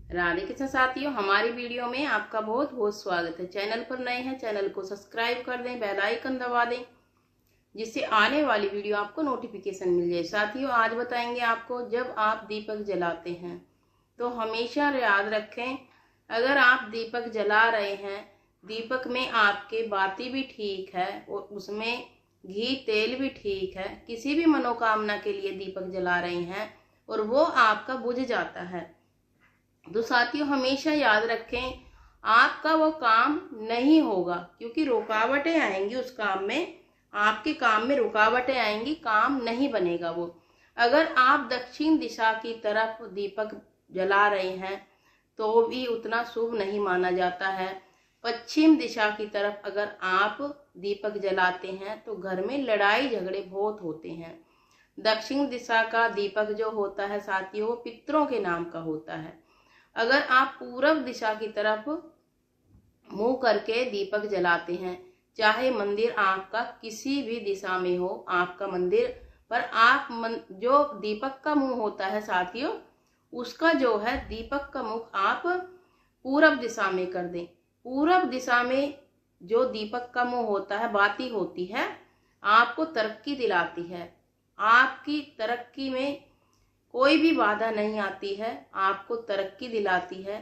राधे कृष्ण साथियों, हमारी वीडियो में आपका बहुत बहुत स्वागत है। चैनल पर नए हैं, चैनल को सब्सक्राइब कर दें, बेल आइकन दबा दें, जिससे आने वाली वीडियो आपको नोटिफिकेशन मिल जाए। साथियों, आज बताएंगे आपको, जब आप दीपक जलाते हैं तो हमेशा याद रखें, अगर आप दीपक जला रहे हैं, दीपक में आपके बाती भी ठीक है और उसमें घी तेल भी ठीक है, किसी भी मनोकामना के लिए दीपक जला रहे हैं और वो आपका बुझ जाता है, तो साथियों हमेशा याद रखें, आपका वो काम नहीं होगा, क्योंकि रुकावटें आएंगी उस काम में, आपके काम में रुकावटें आएंगी, काम नहीं बनेगा वो। अगर आप दक्षिण दिशा की तरफ दीपक जला रहे हैं तो भी उतना शुभ नहीं माना जाता है। पश्चिम दिशा की तरफ अगर आप दीपक जलाते हैं तो घर में लड़ाई झगड़े बहुत होते हैं। दक्षिण दिशा का दीपक जो होता है साथियों, वो पितरों के नाम का होता है। अगर आप पूर्व दिशा की तरफ मुंह करके दीपक जलाते हैं, चाहे मंदिर आपका किसी भी दिशा में हो, आपका मंदिर पर आप जो दीपक का मुंह होता है साथियों, उसका जो है दीपक का मुख आप पूर्व दिशा में कर दें। पूर्व दिशा में जो दीपक का मुंह होता है, बाती होती है, आपको तरक्की दिलाती है, आपकी तरक्की में कोई भी बाधा नहीं आती है, आपको तरक्की दिलाती है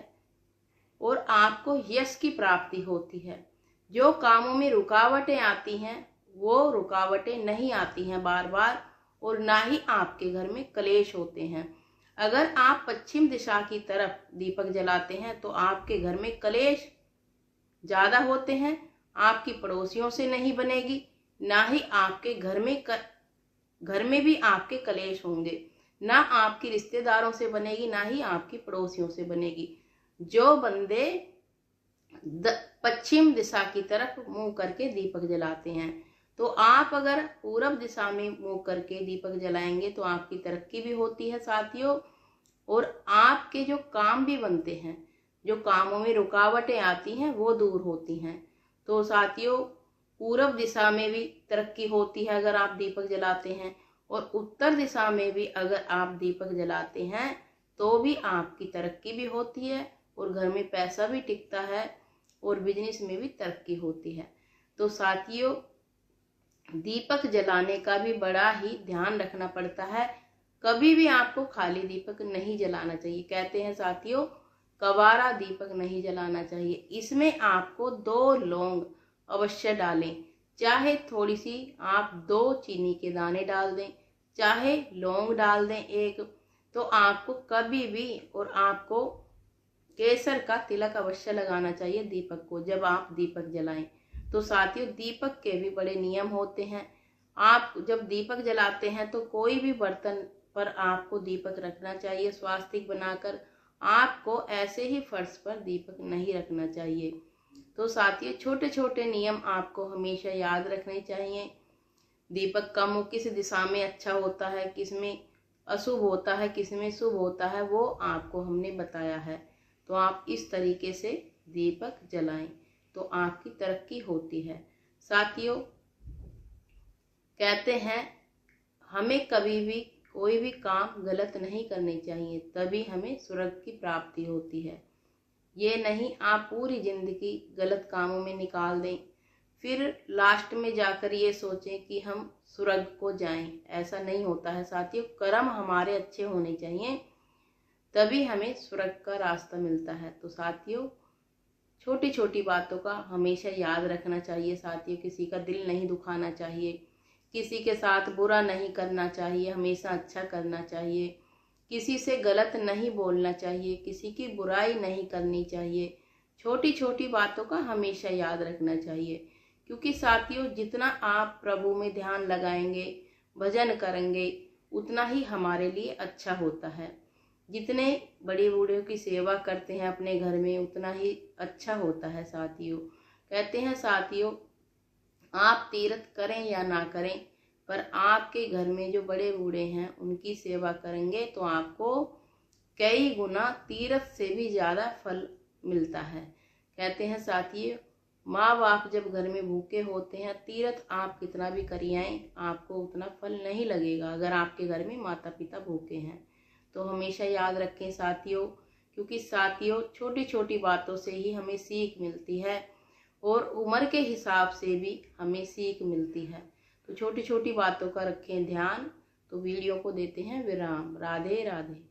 और आपको यश की प्राप्ति होती है। जो कामों में रुकावटें आती हैं वो रुकावटें नहीं आती हैं बार बार, और ना ही आपके घर में कलेश होते हैं। अगर आप पश्चिम दिशा की तरफ दीपक जलाते हैं तो आपके घर में कलेश ज्यादा होते हैं, आपकी पड़ोसियों से नहीं बनेगी, ना ही आपके घर में भी आपके कलेश होंगे, ना आपकी रिश्तेदारों से बनेगी, ना ही आपकी पड़ोसियों से बनेगी। जो बंदे पश्चिम दिशा की तरफ मुंह करके दीपक जलाते हैं, तो आप अगर पूर्व दिशा में मुंह करके दीपक जलाएंगे तो आपकी तरक्की भी होती है साथियों, और आपके जो काम भी बनते हैं, जो कामों में रुकावटें आती हैं वो दूर होती हैं। तो साथियों, पूर्व दिशा में भी तरक्की होती है अगर आप दीपक जलाते हैं, और उत्तर दिशा में भी अगर आप दीपक जलाते हैं तो भी आपकी तरक्की भी होती है और घर में पैसा भी टिकता है और बिजनेस में भी तरक्की होती है। तो साथियों, दीपक जलाने का भी बड़ा ही ध्यान रखना पड़ता है। कभी भी आपको खाली दीपक नहीं जलाना चाहिए। कहते हैं साथियों, कवारा दीपक नहीं जलाना चाहिए। इसमें आपको 2 लौंग अवश्य डालें, चाहे थोड़ी सी आप 2 चीनी के दाने डाल दें, चाहे लौंग डाल दें 1, तो आपको कभी भी, और आपको केसर का तिलक अवश्य लगाना चाहिए दीपक को जब आप दीपक जलाएं। तो साथियों, दीपक के भी बड़े नियम होते हैं। आप जब दीपक जलाते हैं तो कोई भी बर्तन पर आपको दीपक रखना चाहिए स्वास्तिक बनाकर, आपको ऐसे ही फर्श पर दीपक नहीं रखना चाहिए। तो साथियों, छोटे छोटे नियम आपको हमेशा याद रखने चाहिए। दीपक का मुख किस दिशा में अच्छा होता है, किस में अशुभ होता है, किस में शुभ होता है, वो आपको हमने बताया है। तो आप इस तरीके से दीपक जलाएं तो आपकी तरक्की होती है। साथियों, कहते हैं हमें कभी भी कोई भी काम गलत नहीं करने चाहिए, तभी हमें स्वर्ग की प्राप्ति होती है। ये नहीं आप पूरी जिंदगी गलत कामों में निकाल दें, फिर लास्ट में जाकर ये सोचें कि हम स्वर्ग को जाएं। ऐसा नहीं होता है साथियों। कर्म हमारे अच्छे होने चाहिए, तभी हमें स्वर्ग का रास्ता मिलता है। तो साथियों, छोटी छोटी बातों का हमेशा याद रखना चाहिए साथियों। किसी का दिल नहीं दुखाना चाहिए, किसी के साथ बुरा नहीं करना चाहिए, हमेशा अच्छा करना चाहिए, किसी से गलत नहीं बोलना चाहिए, किसी की बुराई नहीं करनी चाहिए। छोटी छोटी बातों का हमेशा याद रखना चाहिए, क्योंकि साथियों, जितना आप प्रभु में ध्यान लगाएंगे, भजन करेंगे, उतना ही हमारे लिए अच्छा होता है। जितने बड़े बूढ़ों की सेवा करते हैं अपने घर में, उतना ही अच्छा होता है साथियों। कहते हैं साथियों, आप तीर्थ करें या ना करें, पर आपके घर में जो बड़े बूढ़े हैं उनकी सेवा करेंगे तो आपको कई गुना तीर्थ से भी ज्यादा फल मिलता है। कहते हैं साथियों, माँ बाप जब घर में भूखे होते हैं, तीर्थ आप कितना भी करिए आपको उतना फल नहीं लगेगा अगर आपके घर में माता पिता भूखे हैं। तो हमेशा याद रखें साथियों, क्योंकि साथियों छोटी छोटी बातों से ही हमें सीख मिलती है और उम्र के हिसाब से भी हमें सीख मिलती है। तो छोटी छोटी बातों का रखें ध्यान। तो वीडियो को देते हैं विराम। राधे राधे।